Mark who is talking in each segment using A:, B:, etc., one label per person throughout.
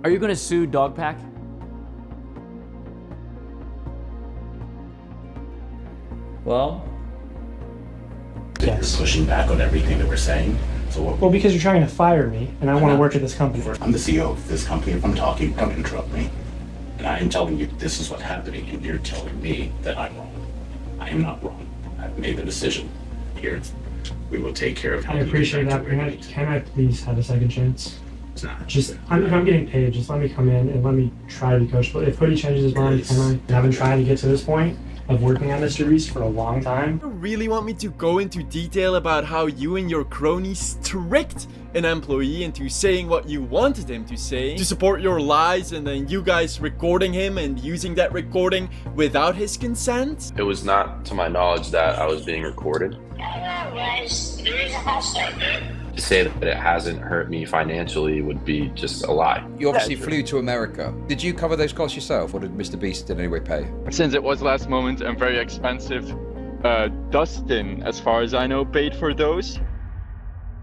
A: Are you gonna sue Dogpack?
B: Well,
C: Yes. Pushing back on everything that we're saying. So what?
B: well, because you're trying to fire me, and I want to work at this company.
C: I'm the CEO of this company. If I'm talking, don't interrupt me. And I am telling you this is what's happening, and you're telling me that I'm wrong. I am not wrong. I've made the decision. Here, we will take care of how
B: I appreciate that. Can I please have a second chance?
C: It's not.
B: Just, if I'm getting paid, just let me come in and let me try to be coachable. If Hoodie changes his mind, can I? And I've been trying to get to this point of working on MrBeast for a long time.
D: You really want me to go into detail about how you and your cronies tricked an employee into saying what you wanted him to say to support your lies, and then you guys recording him and using that recording without his consent?
E: It was not to my knowledge that I was being recorded. To say that it hasn't hurt me financially would be just a lie.
F: You obviously flew to America. Did you cover those costs yourself, or did MrBeast in any way pay?
G: Since it was last moment and very expensive, Dustin, as far as I know, paid for those.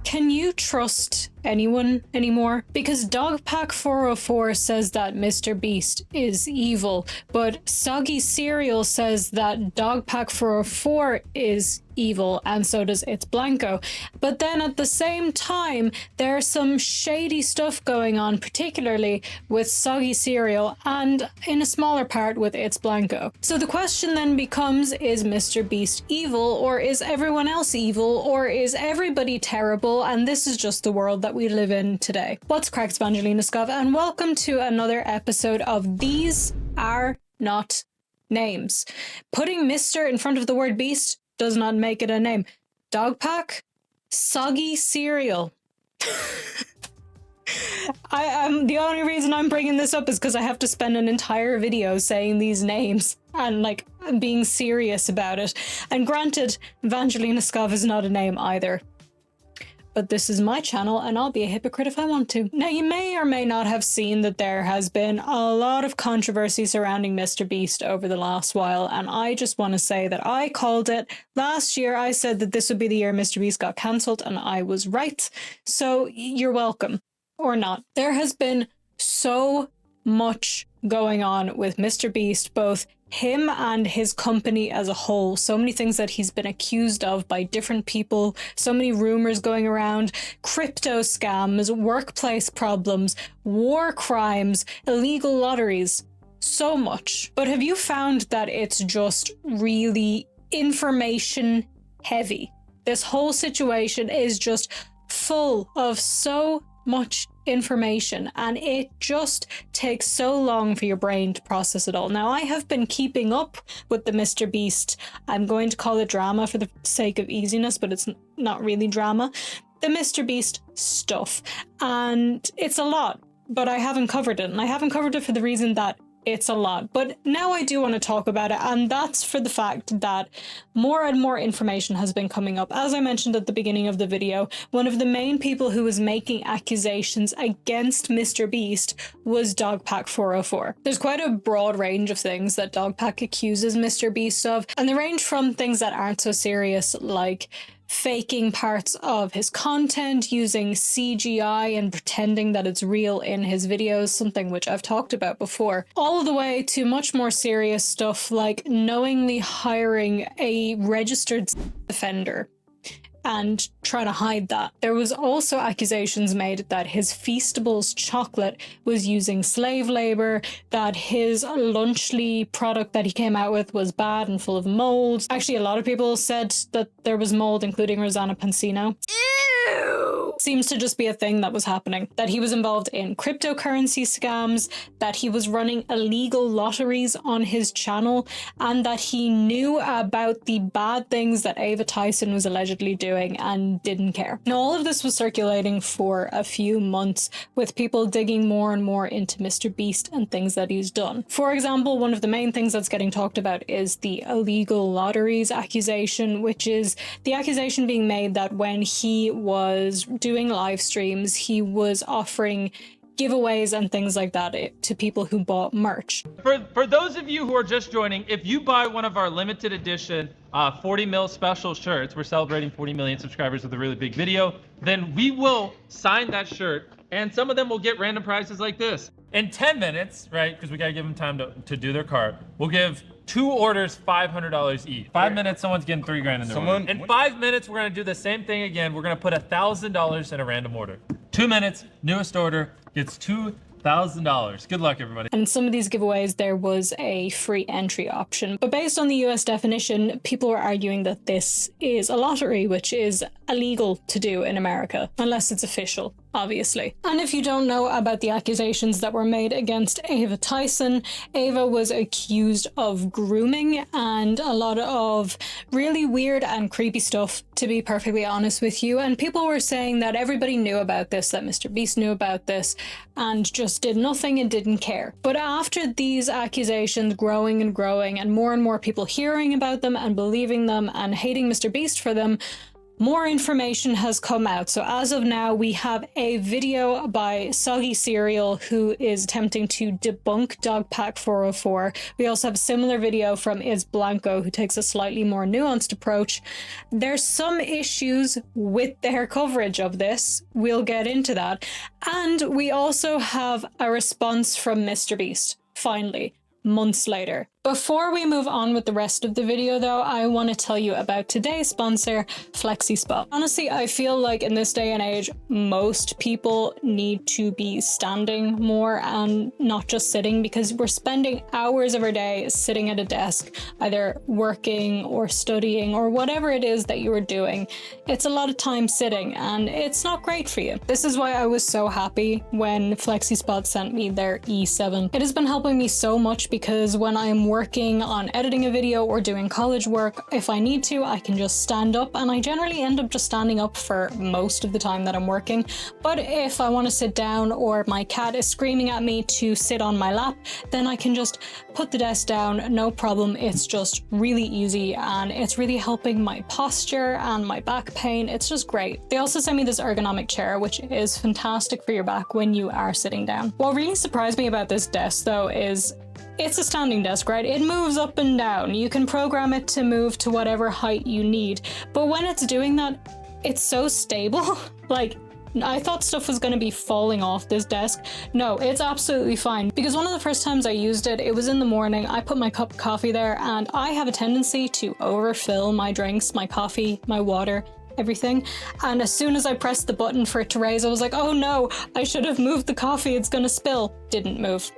H: Can you trust anyone anymore? Because Dogpack 404 says that MrBeast is evil, but Soggy Cereal says that Dogpack 404 is evil, and so does It's Blanco. But then at the same time, there's some shady stuff going on, particularly with Soggy Cereal and in a smaller part with It's Blanco. So the question then becomes, is MrBeast evil, or is everyone else evil, or is everybody terrible, and this is just the world that we live in today? What's cracked, VangelinaSkov, and welcome to another episode of These Are Not Names. Putting Mr. in front of the word beast does not make it a name. Dogpack, Soggy Cereal. The only reason I'm bringing this up is because I have to spend an entire video saying these names and like being serious about it. And granted, VangelinaSkov is not a name either. But this is my channel and I'll be a hypocrite if I want to. Now, you may or may not have seen that there has been a lot of controversy surrounding MrBeast over the last while, and I just want to say that I called it. Last year I said that this would be the year MrBeast got cancelled, and I was right. So you're welcome. Or not. There has been so much going on with MrBeast, both him and his company as a whole. So many things that he's been accused of by different people, so many rumors going around, crypto scams, workplace problems, war crimes, illegal lotteries, so much. But have you found that it's just really information heavy? This whole situation is just full of so much information, and it just takes so long for your brain to process it all. Now, I have been keeping up with the MrBeast, I'm going to call it drama for the sake of easiness, but it's not really drama, the MrBeast stuff, and it's a lot, but I haven't covered it, and I haven't covered it for the reason that it's a lot. But now I do want to talk about it, and that's for the fact that more and more information has been coming up. As I mentioned at the beginning of the video, one of the main people who was making accusations against MrBeast was Dogpack 404. There's quite a broad range of things that Dogpack accuses MrBeast of, and they range from things that aren't so serious, like faking parts of his content, using CGI and pretending that it's real in his videos, something which I've talked about before, all the way to much more serious stuff like knowingly hiring a registered offender and trying to hide that. There was also accusations made that his Feastables chocolate was using slave labor, that his Lunchly product that he came out with was bad and full of mold. Actually, a lot of people said that there was mold, including Rosanna Pansino. Seems to just be a thing that was happening. That he was involved in cryptocurrency scams, that he was running illegal lotteries on his channel, and that he knew about the bad things that Ava Tyson was allegedly doing and didn't care. Now, all of this was circulating for a few months, with people digging more and more into MrBeast and things that he's done. For example, one of the main things that's getting talked about is the illegal lotteries accusation, which is the accusation being made that when he was doing live streams, he was offering giveaways and things like that to people who bought merch.
I: For those of you who are just joining, if you buy one of our limited edition 40 mil special shirts, we're celebrating 40 million subscribers with a really big video, then we will sign that shirt, and some of them will get random prizes like this. In 10 minutes, right, because we gotta give them time to do their cart, we'll give 2 orders $500 each. 5 minutes, someone's getting $3 in their order. In 5 minutes, we're gonna do the same thing again. We're gonna put $1,000 in a random order. 2 minutes, newest order gets $2,000. Good luck, everybody.
H: And in some of these giveaways, there was a free entry option. But based on the US definition, people were arguing that this is a lottery, which is illegal to do in America, unless it's official, obviously. And if you don't know about the accusations that were made against Ava Tyson, Ava was accused of grooming and a lot of really weird and creepy stuff, to be perfectly honest with you. And people were saying that everybody knew about this, that MrBeast knew about this, and just did nothing and didn't care. But after these accusations growing and more people hearing about them and believing them and hating MrBeast for them, more information has come out. So as of now, we have a video by Soggy Cereal, who is attempting to debunk Dogpack 404. We also have a similar video from Blanco, who takes a slightly more nuanced approach. There's some issues with their coverage of this. We'll get into that. And we also have a response from MrBeast, finally, months later. Before we move on with the rest of the video though, I want to tell you about today's sponsor, Flexi Spot. Honestly, I feel like in this day and age, most people need to be standing more and not just sitting, because we're spending hours of our day sitting at a desk, either working or studying or whatever it is that you are doing. It's a lot of time sitting and it's not great for you. This is why I was so happy when Flexi Spot sent me their E7. It has been helping me so much because when I am working on editing a video or doing college work, if I need to, I can just stand up, and I generally end up just standing up for most of the time that I'm working. But if I want to sit down or my cat is screaming at me to sit on my lap, then I can just put the desk down, no problem. It's just really easy and it's really helping my posture and my back pain. It's just great. They also sent me this ergonomic chair, which is fantastic for your back when you are sitting down. What really surprised me about this desk though is it's a standing desk, right? It moves up and down. You can program it to move to whatever height you need. But when it's doing that, it's so stable. Like, I thought stuff was going to be falling off this desk. No, it's absolutely fine. Because one of the first times I used it, it was in the morning. I put my cup of coffee there, and I have a tendency to overfill my drinks, my coffee, my water, everything. And as soon as I pressed the button for it to raise, I was like, oh no, I should have moved the coffee. It's going to spill. Didn't move.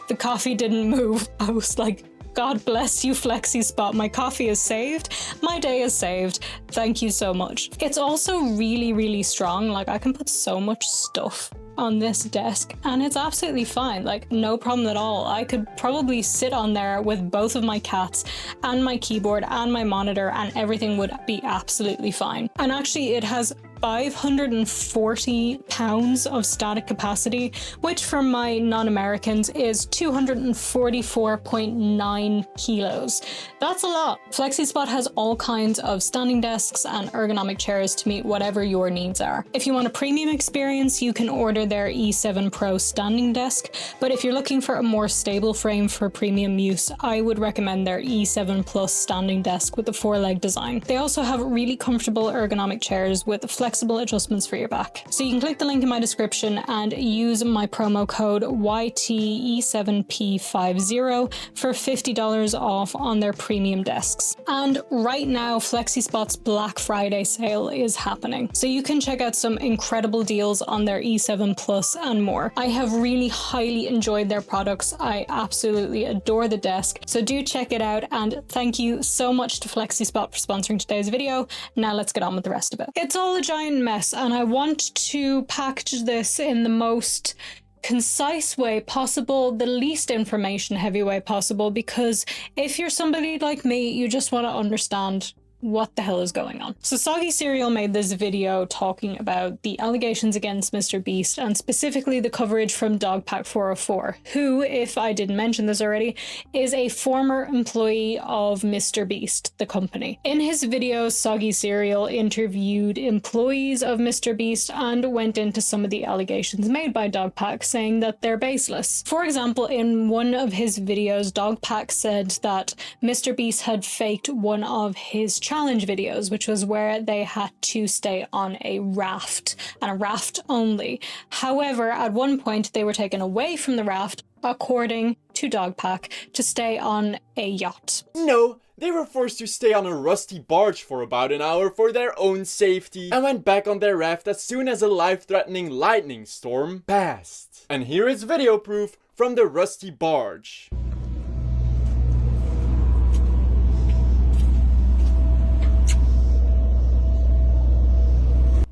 H: The coffee didn't move. I was like, God bless you, Flexi Spot. My coffee is saved. My day is saved. Thank you so much. It's also really, really strong. Like, I can put so much stuff on this desk and it's absolutely fine. Like, no problem at all. I could probably sit on there with both of my cats and my keyboard and my monitor and everything would be absolutely fine. And actually, it has 540 pounds of static capacity, which for my non-Americans is 244.9 kilos. That's a lot. Flexi Spot has all kinds of standing desks and ergonomic chairs to meet whatever your needs are. If you want a premium experience, you can order their E7 Pro standing desk, but if you're looking for a more stable frame for premium use, I would recommend their E7 Plus standing desk with the 4-leg design. They also have really comfortable ergonomic chairs with flexible adjustments for your back. So you can click the link in my description and use my promo code YTE7P50 for $50 off on their premium desks. And right now, Flexi Spot's Black Friday sale is happening. So you can check out some incredible deals on their E7 Plus and more. I have really highly enjoyed their products. I absolutely adore the desk. So do check it out, and thank you so much to Flexi Spot for sponsoring today's video. Now let's get on with the rest of it. It's all a giant mess, and I want to package this in the most concise way possible, the least information heavy way possible, because if you're somebody like me, you just want to understand what the hell is going on. So Soggy Cereal made this video talking about the allegations against MrBeast and specifically the coverage from Dogpack 404, who, if I didn't mention this already, is a former employee of MrBeast, the company. In his video, Soggy Cereal interviewed employees of MrBeast and went into some of the allegations made by Dogpack, saying that they're baseless. For example, in one of his videos, Dogpack said that MrBeast had faked one of his challenge videos, which was where they had to stay on a raft, and a raft only. However, at one point they were taken away from the raft, according to Dogpack, to stay on a yacht.
D: No, they were forced to stay on a rusty barge for about an hour for their own safety, and went back on their raft as soon as a life-threatening lightning storm passed. And here is video proof from the rusty barge.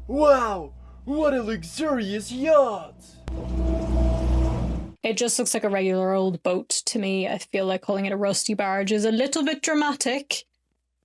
D: Wow, what a luxurious yacht!
H: It just looks like a regular old boat to me. I feel like calling it a rusty barge is a little bit dramatic,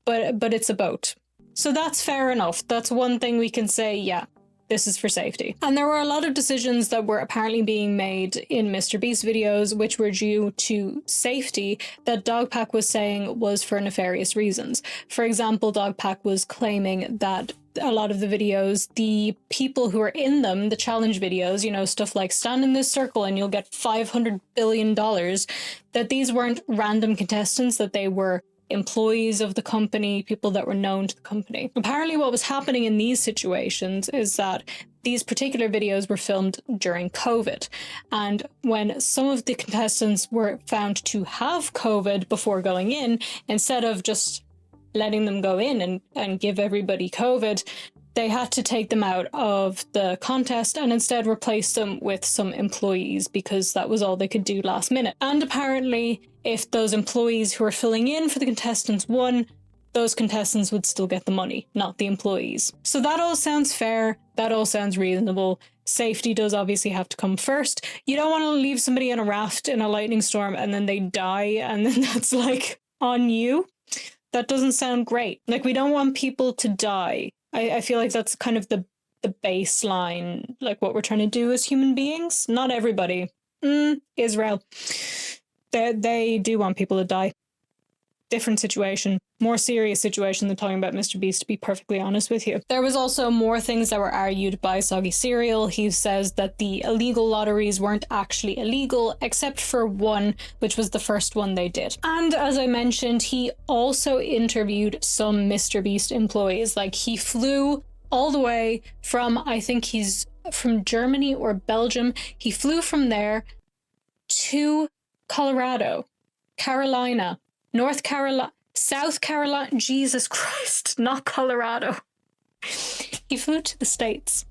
H: but it's a boat. So that's fair enough. That's one thing we can say, yeah, this is for safety. And there were a lot of decisions that were apparently being made in MrBeast videos which were due to safety that Dogpack was saying was for nefarious reasons. For example, Dogpack was claiming that a lot of the videos, the people who are in them, the challenge videos, you know, stuff like stand in this circle and you'll get $500 billion, that these weren't random contestants, that they were employees of the company, people that were known to the company. Apparently what was happening in these situations is that these particular videos were filmed during COVID. And when some of the contestants were found to have COVID before going in, instead of just letting them go in and give everybody COVID, they had to take them out of the contest and instead replace them with some employees because that was all they could do last minute. And apparently, if those employees who were filling in for the contestants won, those contestants would still get the money, not the employees. So that all sounds fair. That all sounds reasonable. Safety does obviously have to come first. You don't want to leave somebody in a raft in a lightning storm and then they die and then that's like on you. That doesn't sound great. Like, we don't want people to die. I feel like that's kind of the baseline, like what we're trying to do as human beings. Not everybody. Israel. They do want people to die. Different situation. More serious situation than talking about MrBeast, to be perfectly honest with you. There was also more things that were argued by Soggy Cereal. He says that the illegal lotteries weren't actually illegal, except for one, which was the first one they did. And as I mentioned, he also interviewed some MrBeast employees. Like, he flew all the way from, I think he's from Germany or Belgium. He flew from there to Colorado, Carolina, North Carolina, South Carolina, Jesus Christ, not Colorado. He flew to the States,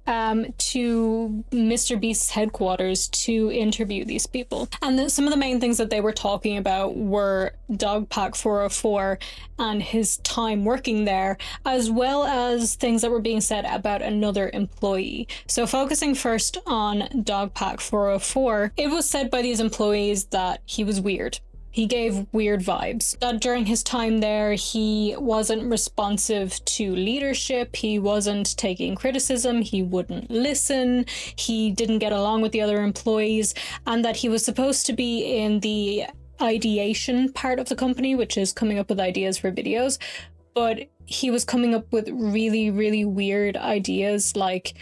H: to MrBeast's headquarters to interview these people. And some of the main things that they were talking about were Dogpack 404 and his time working there, as well as things that were being said about another employee. So focusing first on Dogpack 404, it was said by these employees that he was weird. He gave weird vibes. That during his time there, he wasn't responsive to leadership, he wasn't taking criticism, he wouldn't listen, he didn't get along with the other employees, and that he was supposed to be in the ideation part of the company, which is coming up with ideas for videos, but he was coming up with really, really weird ideas like,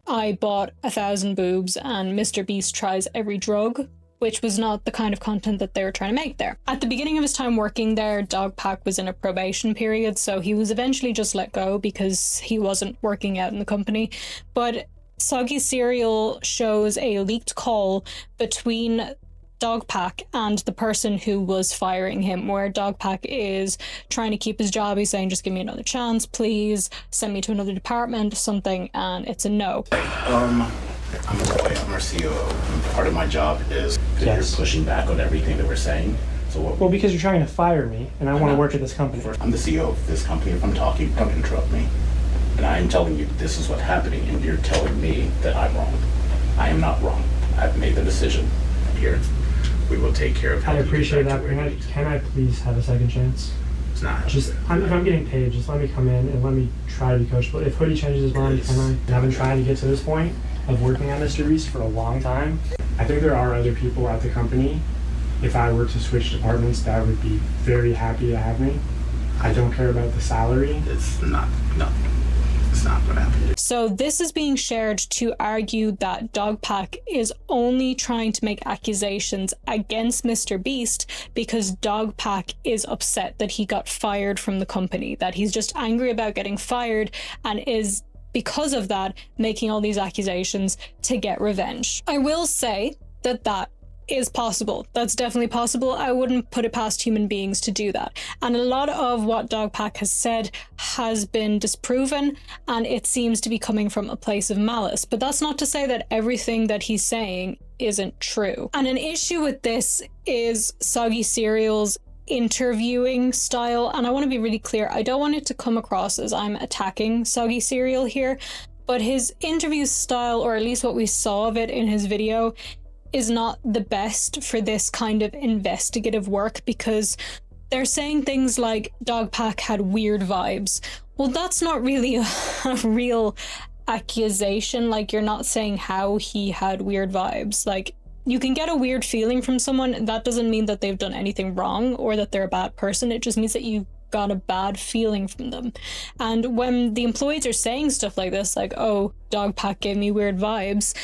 H: I bought 1,000 boobs and MrBeast tries every drug, which was not the kind of content that they were trying to make there. At the beginning of his time working there, Dogpack was in a probation period, so he was eventually just let go because he wasn't working out in the company. But Soggy Cereal shows a leaked call between Dogpack and the person who was firing him, where Dogpack is trying to keep his job. He's saying, just give me another chance, please, send me to another department, something, and it's a no.
C: I'm a lawyer, I'm our CEO. Part of my job is that
B: Yes.
C: you're pushing back on everything that we're saying. So what?
B: Well, because you're trying to fire me, and I want to
C: not.
B: work at this company.
C: I'm the CEO of this company. If I'm talking, don't interrupt me. And I'm telling you this is what's happening, and you're telling me that I'm wrong. I am not wrong. I've made the decision. Here, we will take care of.
B: I appreciate that.
C: Back to where you need.
B: Can I please have a second chance?
C: It's not.
B: Just, if I'm getting paid, just let me come in and let me try to be coachable. If Hoodie changes his mind, can I? And I've been trying to get to this point of working on MrBeast for a long time. I think there are other people at the company, if I were to switch departments, that would be very happy to have me. I don't care about the salary.
C: It's not. No. That's not what happened.
H: So this is being shared to argue that Dogpack is only trying to make accusations against MrBeast because Dogpack is upset that he got fired from the company, that he's just angry about getting fired and is, because of that, making all these accusations to get revenge. I will say that that is possible. That's definitely possible. I wouldn't put it past human beings to do that. And a lot of what Dogpack has said has been disproven, and it seems to be coming from a place of malice. But that's not to say that everything that he's saying isn't true. And an issue with this is Soggy Cereal's interviewing style. And I want to be really clear, I don't want it to come across as I'm attacking Soggy Cereal here, but his interview style, or at least what we saw of it in his video, is not the best for this kind of investigative work, because they're saying things like Dogpack had weird vibes. Well, that's not really a real accusation. Like, you're not saying how he had weird vibes. Like, you can get a weird feeling from someone. That doesn't mean that they've done anything wrong or that they're a bad person. It just means that you got a bad feeling from them. And when the employees are saying stuff like this, like, oh, Dogpack gave me weird vibes,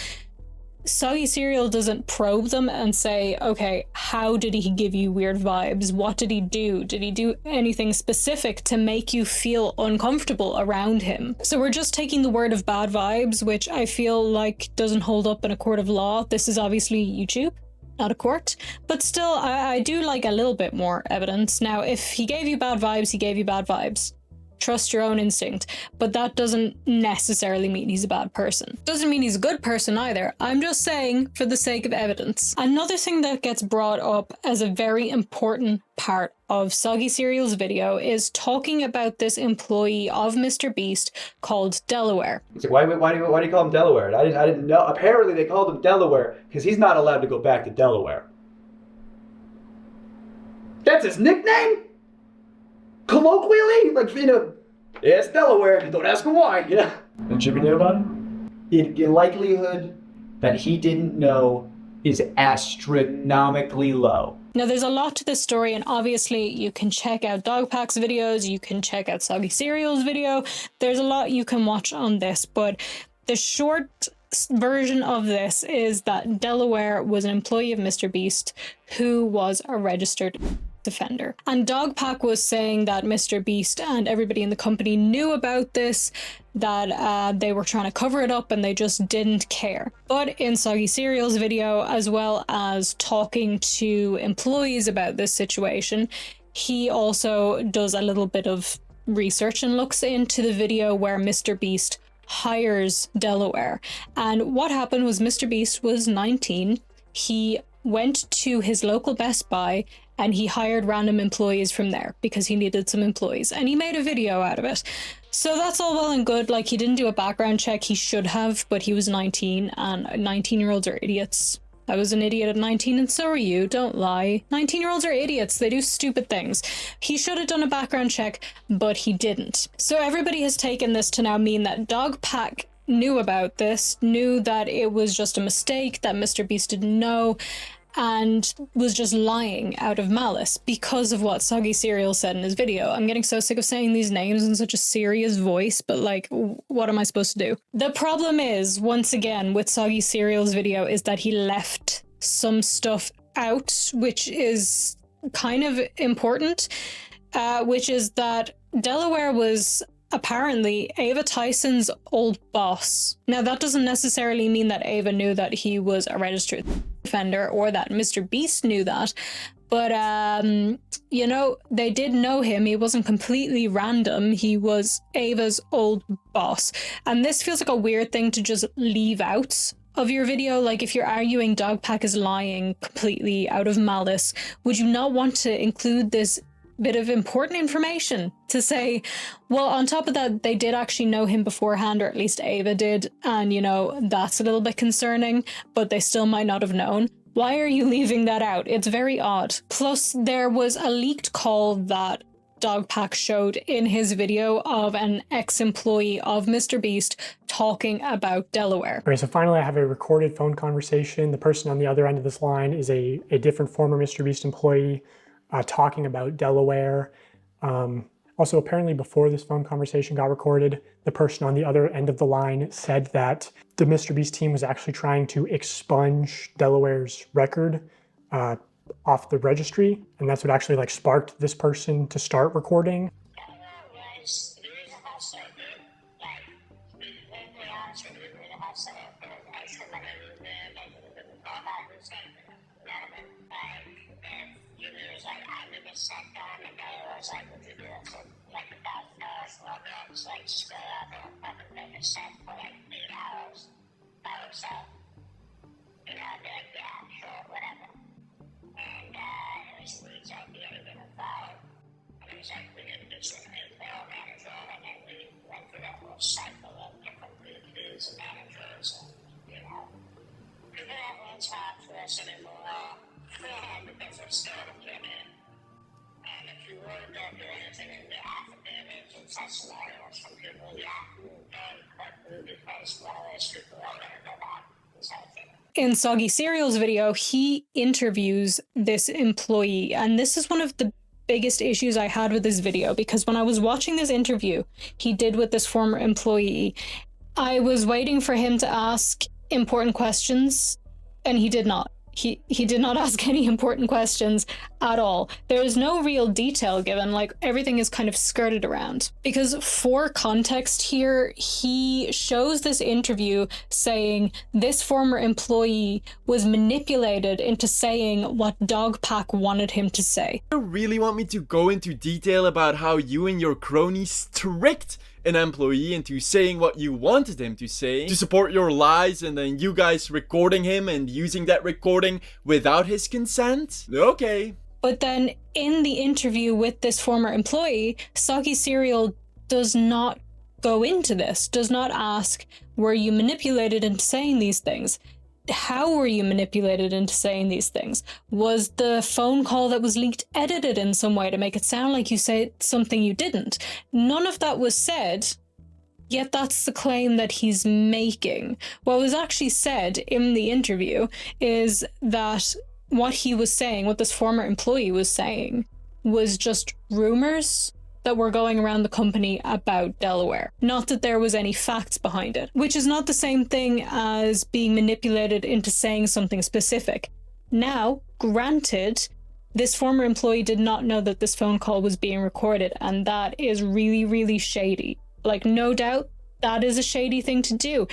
H: Soggy Cereal doesn't probe them and say, okay, how did he give you weird vibes? What did he do? Did he do anything specific to make you feel uncomfortable around him? So we're just taking the word of bad vibes, which I feel like doesn't hold up in a court of law. This is obviously YouTube, not a court, but still, I do like a little bit more evidence. Now, if he gave you bad vibes, he gave you bad vibes. Trust your own instinct, but that doesn't necessarily mean he's a bad person. Doesn't mean he's a good person either. I'm just saying for the sake of evidence. Another thing that gets brought up as a very important part of Soggy Cereal's video is talking about this employee of MrBeast called Delaware.
A: It's like, why do you call him Delaware? I didn't know. Apparently they called him Delaware because he's not allowed to go back to Delaware. That's his nickname? Colloquially, like, yeah, it's Delaware. Don't ask him why,
B: And Jimmy knew about it?
A: The likelihood that he didn't know is astronomically low.
H: Now, there's a lot to this story, and obviously you can check out Dogpack's videos, you can check out Soggy Cereal's video. There's a lot you can watch on this, but the short version of this is that Delaware was an employee of MrBeast who was a registered offender. And Dogpack was saying that MrBeast and everybody in the company knew about this, that they were trying to cover it up and they just didn't care. But in Soggy Cereal's video, as well as talking to employees about this situation, he also does a little bit of research and looks into the video where MrBeast hires Delaware. And what happened was MrBeast was 19. He went to his local Best Buy and he hired random employees from there because he needed some employees, and he made a video out of it. So that's all well and good. Like, he didn't do a background check. He should have, but he was 19, and 19-year-olds are idiots. I was an idiot at 19 and so are you, don't lie. 19-year-olds are idiots, they do stupid things. He should have done a background check, but he didn't. So everybody has taken this to now mean that Dogpack knew about this, knew that it was just a mistake, that MrBeast didn't know, and was just lying out of malice because of what Soggy Cereal said in his video. I'm getting so sick of saying these names in such a serious voice, but like, what am I supposed to do? The problem is, once again, with Soggy Cereal's video is that he left some stuff out, which is kind of important, which is that Delaware was apparently Ava Tyson's old boss. Now, that doesn't necessarily mean that Ava knew that he was a registered offender or that MrBeast knew that, but they did know him. He wasn't completely random. He was Ava's old boss, and this feels like a weird thing to just leave out of your video. Like, if you're arguing Dogpack is lying completely out of malice, would you not want to include this bit of important information to say, well, on top of that, they did actually know him beforehand, or at least Ava did, and that's a little bit concerning, but they still might not have known. Why are you leaving that out? It's very odd. Plus, there was a leaked call that Dogpack showed in his video of an ex-employee of MrBeast talking about Delaware.
B: All right, so finally I have a recorded phone conversation. The person on the other end of this line is a different former MrBeast employee talking about Delaware. Also, apparently before this phone conversation got recorded, the person on the other end of the line said that the MrBeast team was actually trying to expunge Delaware's record off the registry, and that's what actually like sparked this person to start recording.
H: In Soggy Cereal's video, he interviews this employee, and this is one of the biggest issues I had with this video, because when I was watching this interview he did with this former employee, I was waiting for him to ask important questions, and he did not. He did not ask any important questions at all. There is no real detail given, like everything is kind of skirted around. Because for context here, he shows this interview saying this former employee was manipulated into saying what Dogpack wanted him to say.
D: You really want me to go into detail about how you and your cronies tricked an employee into saying what you wanted him to say to support your lies, and then you guys recording him and using that recording without his consent? Okay.
H: But then in the interview with this former employee, Soggy Cereal does not go into this, does not ask, were you manipulated into saying these things? How were you manipulated into saying these things? Was the phone call that was leaked edited in some way to make it sound like you said something you didn't? None of that was said, yet that's the claim that he's making. What was actually said in the interview is that what he was saying, what this former employee was saying, was just rumors that were going around the company about Delaware. Not that there was any facts behind it, which is not the same thing as being manipulated into saying something specific. Now, granted, this former employee did not know that this phone call was being recorded, and that is really, really shady. Like, no doubt, that is a shady thing to do.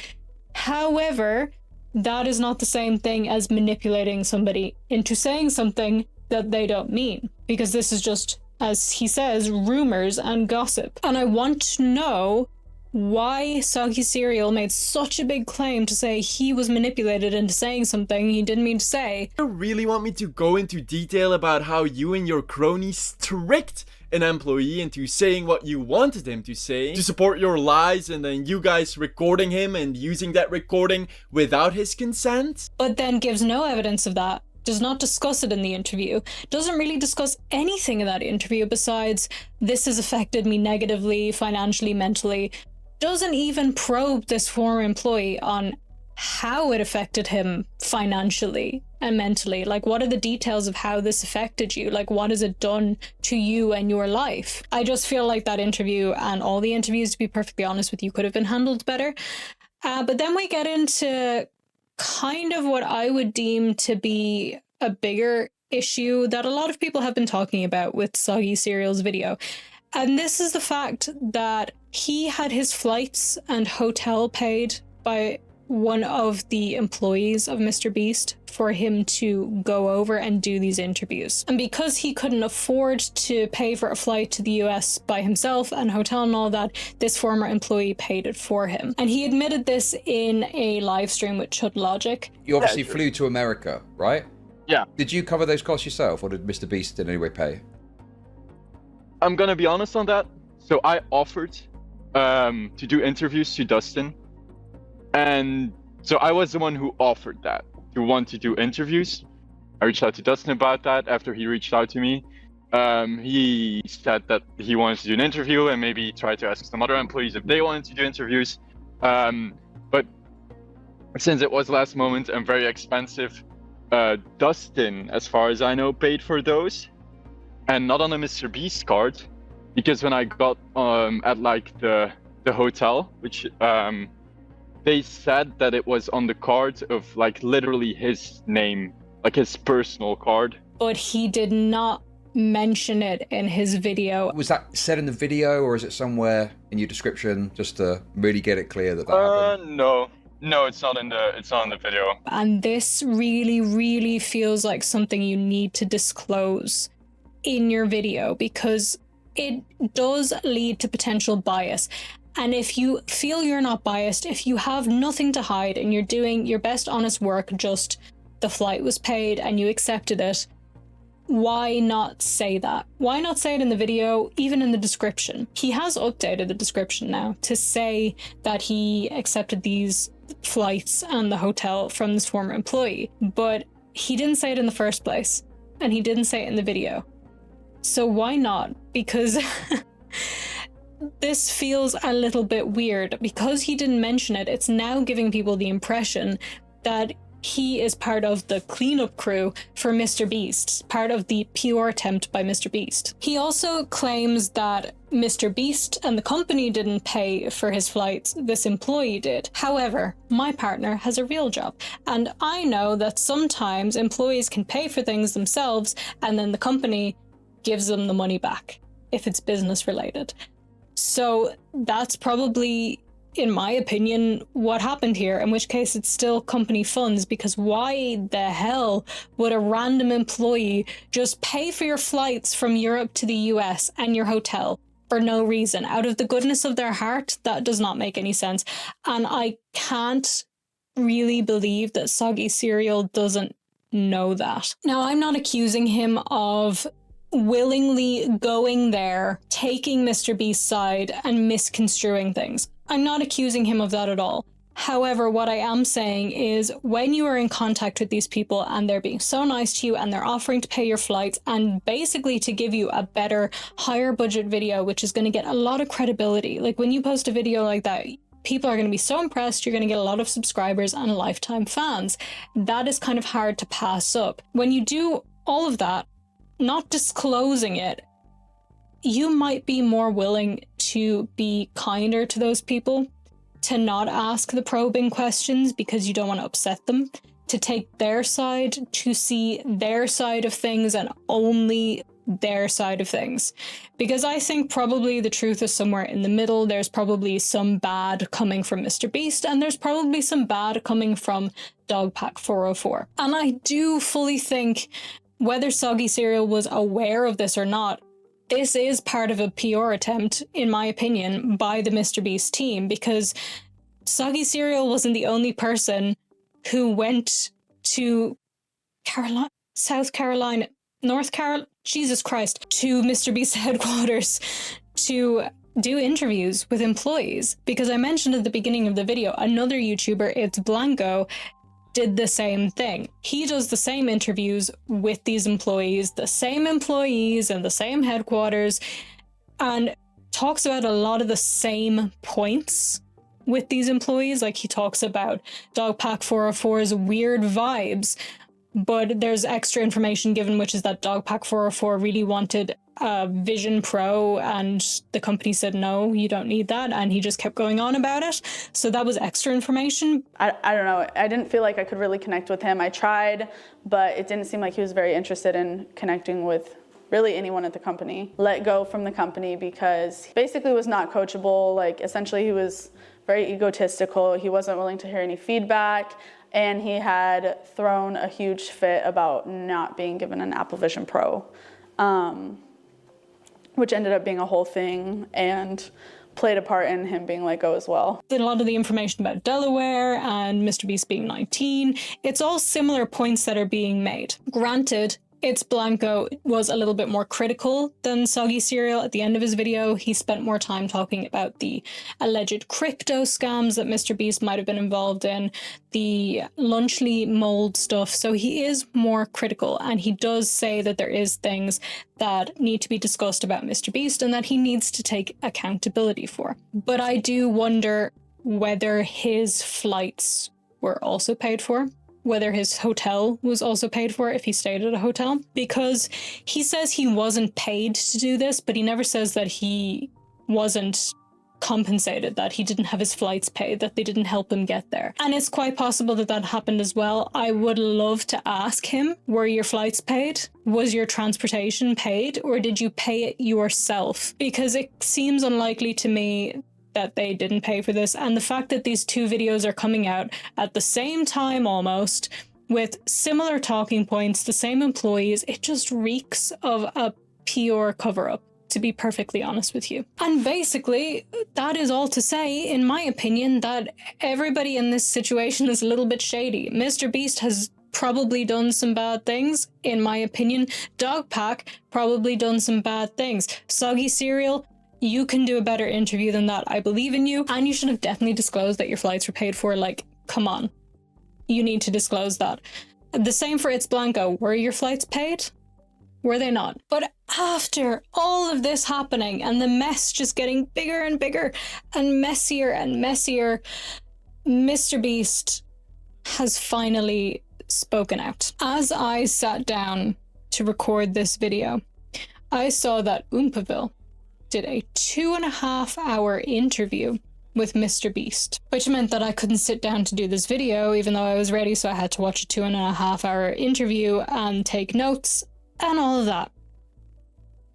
H: However, that is not the same thing as manipulating somebody into saying something that they don't mean, because this is just, as he says, rumors and gossip. And I want to know why Soggy Cereal made such a big claim to say he was manipulated into saying something he didn't mean to say.
D: You really want me to go into detail about how you and your cronies tricked an employee into saying what you wanted him to say to support your lies, and then you guys recording him and using that recording without his consent?
H: But then gives no evidence of that. Does not discuss it in the interview, doesn't really discuss anything in that interview besides this has affected me negatively, financially, mentally. Doesn't even probe this former employee on how it affected him financially and mentally. Like, what are the details of how this affected you? Like, what has it done to you and your life? I just feel like that interview, and all the interviews, to be perfectly honest with you, could have been handled better. But then we get into kind of what I would deem to be a bigger issue that a lot of people have been talking about with Soggy Cereal's video. And this is the fact that he had his flights and hotel paid by one of the employees of MrBeast for him to go over and do these interviews. And because he couldn't afford to pay for a flight to the US by himself and hotel and all that, this former employee paid it for him. And he admitted this in a live stream with Chud Logic.
F: You obviously flew to America, right?
G: Yeah.
F: Did you cover those costs yourself, or did MrBeast in any way pay?
G: I'm gonna be honest on that. So I offered to do interviews to Dustin, and so I was the one who offered that, to want to do interviews. I reached out to Dustin about that. After he reached out to me, he said that he wanted to do an interview and maybe try to ask some other employees if they wanted to do interviews. But since it was last moment and very expensive, Dustin, as far as I know, paid for those, and not on a MrBeast card. because when I got at like the hotel, which they said that it was on the card of like literally his name, like his personal card.
H: But he did not mention it in his video.
F: Was that said in the video, or is it somewhere in your description, just to really get it clear that happened?
G: No, it's not in the video.
H: And this really, really feels like something you need to disclose in your video, because it does lead to potential bias. And if you feel you're not biased, if you have nothing to hide and you're doing your best honest work, just the flight was paid and you accepted it, why not say that? Why not say it in the video, even in the description? He has updated the description now to say that he accepted these flights and the hotel from this former employee, but he didn't say it in the first place, and he didn't say it in the video. So why not? Because this feels a little bit weird. Because he didn't mention it, it's now giving people the impression that he is part of the cleanup crew for MrBeast, part of the PR attempt by MrBeast. He also claims that MrBeast and the company didn't pay for his flights, this employee did. However, my partner has a real job, and I know that sometimes employees can pay for things themselves and then the company gives them the money back if it's business related. So that's probably, in my opinion, what happened here, in which case it's still company funds, because why the hell would a random employee just pay for your flights from Europe to the US and your hotel for no reason? Out of the goodness of their heart? That does not make any sense. And I can't really believe that Soggy Cereal doesn't know that. Now, I'm not accusing him of willingly going there, taking MrBeast's side and misconstruing things. I'm not accusing him of that at all. However, what I am saying is, when you are in contact with these people and they're being so nice to you and they're offering to pay your flights and basically to give you a better, higher budget video, which is going to get a lot of credibility. Like, when you post a video like that, people are going to be so impressed, you're going to get a lot of subscribers and lifetime fans. That is kind of hard to pass up. When you do all of that, not disclosing it, you might be more willing to be kinder to those people, to not ask the probing questions because you don't want to upset them, to take their side, to see their side of things and only their side of things. Because I think probably the truth is somewhere in the middle. There's probably some bad coming from MrBeast, and there's probably some bad coming from Dogpack 404. And I do fully think, whether Soggy Cereal was aware of this or not, this is part of a PR attempt, in my opinion, by the MrBeast team, because Soggy Cereal wasn't the only person who went to South Carolina, North Carolina, Jesus Christ, to MrBeast headquarters to do interviews with employees. Because I mentioned at the beginning of the video, another YouTuber, it's Blanco, did the same thing. He does the same interviews with these employees, the same employees and the same headquarters, and talks about a lot of the same points with these employees. Like, he talks about Dogpack 404's weird vibes, but there's extra information given, which is that Dogpack 404 really wanted a Vision Pro and the company said, no, you don't need that. And he just kept going on about it. So that was extra information.
J: I don't know. I didn't feel like I could really connect with him. I tried, but it didn't seem like he was very interested in connecting with really anyone at the company. Let go from the company because he basically was not coachable. Like, essentially he was very egotistical. He wasn't willing to hear any feedback. And he had thrown a huge fit about not being given an Apple Vision Pro, which ended up being a whole thing and played a part in him being let go as well.
H: A lot of the information about Delaware and MrBeast being 19, it's all similar points that are being made. Granted, it's Blanco was a little bit more critical than Soggy Cereal. At the end of his video, he spent more time talking about the alleged crypto scams that MrBeast might have been involved in, the Lunchly mold stuff. So he is more critical, and he does say that there is things that need to be discussed about MrBeast and that he needs to take accountability for. But I do wonder whether his flights were also paid for. whether his hotel was also paid for if he stayed at a hotel, because he says he wasn't paid to do this, but he never says that he wasn't compensated, that he didn't have his flights paid, that they didn't help him get there. And it's quite possible that that happened as well. I would love to ask him, were your flights paid? Was your transportation paid? Or did you pay it yourself? Because it seems unlikely to me that they didn't pay for this. And the fact that these two videos are coming out at the same time almost, with similar talking points, the same employees, it just reeks of a PR cover-up, to be perfectly honest with you. And basically, that is all to say, in my opinion, that everybody in this situation is a little bit shady. MrBeast has probably done some bad things, in my opinion. Dogpack probably done some bad things. Soggy Cereal, you can do a better interview than that. I believe in you. And you should have definitely disclosed that your flights were paid for. Like, come on. You need to disclose that. The same for It's Blanco. Were your flights paid? Were they not? But after all of this happening and the mess just getting bigger and bigger and messier, MrBeast has finally spoken out. As I sat down to record this video, I saw that Oompaville did a 2.5-hour interview with MrBeast, which meant that I couldn't sit down to do this video even though I was ready, so I had to watch a 2.5-hour interview and take notes and all of that.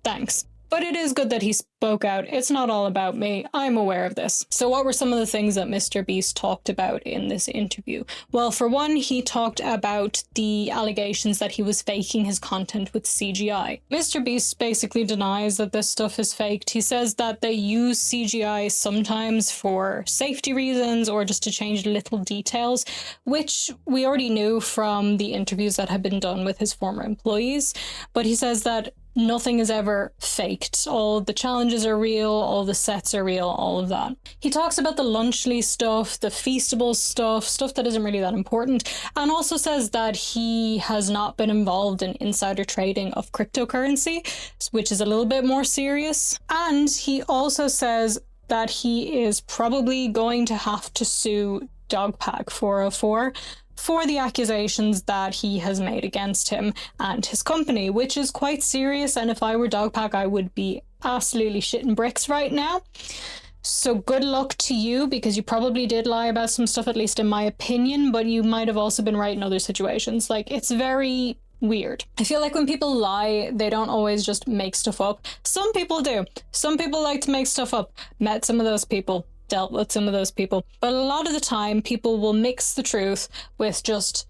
H: Thanks. But it is good that he spoke out. It's not all about me. I'm aware of this. So what were some of the things that MrBeast talked about in this interview? Well, for one, he talked about the allegations that he was faking his content with CGI. MrBeast basically denies that this stuff is faked. He says that they use CGI sometimes for safety reasons or just to change little details, which we already knew from the interviews that had been done with his former employees. But he says that nothing is ever faked. All the challenges are real, all the sets are real, all of that. He talks about the Lunchly stuff, the Feastable stuff that isn't really that important, and also says that he has not been involved in insider trading of cryptocurrency, which is a little bit more serious. And he also says that he is probably going to have to sue Dogpack 404 for the accusations that he has made against him and his company, which is quite serious. And if I were Dogpack, I would be absolutely shitting bricks right now. So good luck to you, because you probably did lie about some stuff, at least in my opinion, but you might have also been right in other situations. Like, it's very weird. I feel like when people lie, they don't always just make stuff up. Some people do. Some people like to make stuff up. Met some of those people. Dealt with some of those people, but a lot of the time people will mix the truth with just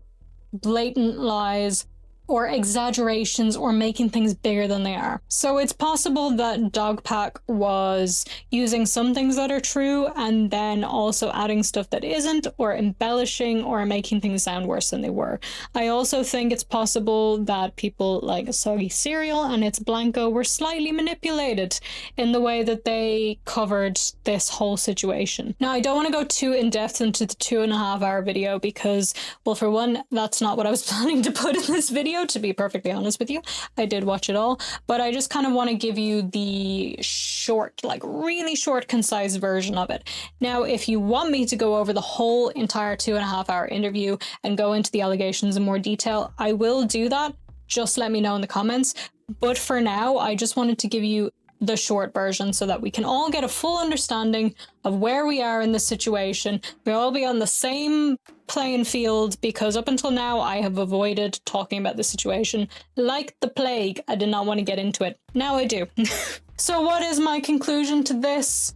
H: blatant lies or exaggerations or making things bigger than they are. So it's possible that Dogpack was using some things that are true and then also adding stuff that isn't, or embellishing or making things sound worse than they were. I also think it's possible that people like Soggy Cereal and It's Blanco were slightly manipulated in the way that they covered this whole situation. Now, I don't want to go too in depth into the 2.5-hour video because, well, for one, that's not what I was planning to put in this video, to be perfectly honest with you. I did watch it all, but I just kind of want to give you the short, like really short, concise version of it. Now, if you want me to go over the whole entire 2.5-hour interview and go into the allegations in more detail, I will do that. Just let me know in the comments. But for now, I just wanted to give you the short version so that we can all get a full understanding of where we are in this situation. We'll all be on the same playing field, because up until now I have avoided talking about the situation like the plague. I did not want to get into it. Now I do. So what is my conclusion to this?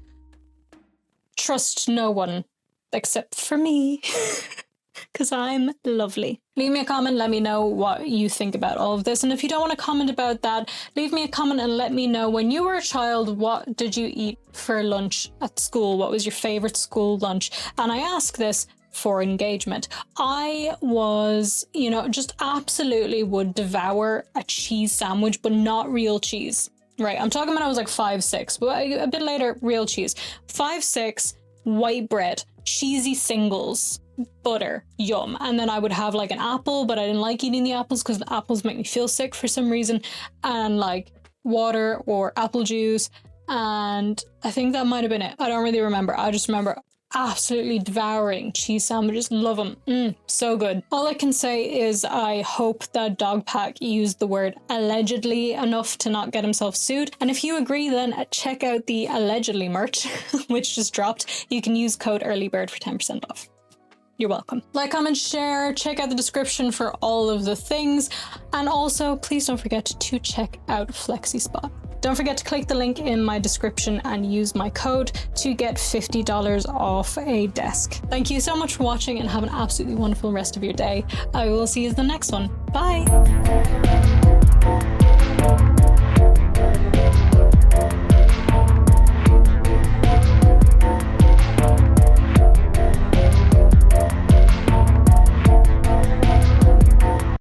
H: Trust no one except for me. Because I'm lovely. Leave me a comment, let me know what you think about all of this. And if you don't want to comment about that, leave me a comment and let me know, when you were a child, what did you eat for lunch at school? What was your favorite school lunch? And I ask this for engagement. I was, just absolutely would devour a cheese sandwich, but not real cheese. Right, I'm talking when I was like 5, 6, but a bit later, real cheese. 5, 6, white bread, cheesy singles, butter, yum. And then I would have like an apple, but I didn't like eating the apples because the apples make me feel sick for some reason, and like water or apple juice, and I think that might have been it. I don't really remember. I just remember absolutely devouring cheese sandwiches. Love them. So good. All I can say is I hope that Dogpack used the word allegedly enough to not get himself sued. And if you agree, then check out the allegedly merch, which just dropped. You can use code EARLYBIRD for 10% off. You're welcome. Like, comment, share, check out the description for all of the things. And also, please don't forget to check out Flexi Spot. Don't forget to click the link in my description and use my code to get $50 off a desk. Thank you so much for watching and have an absolutely wonderful rest of your day. I will see you in the next one. Bye.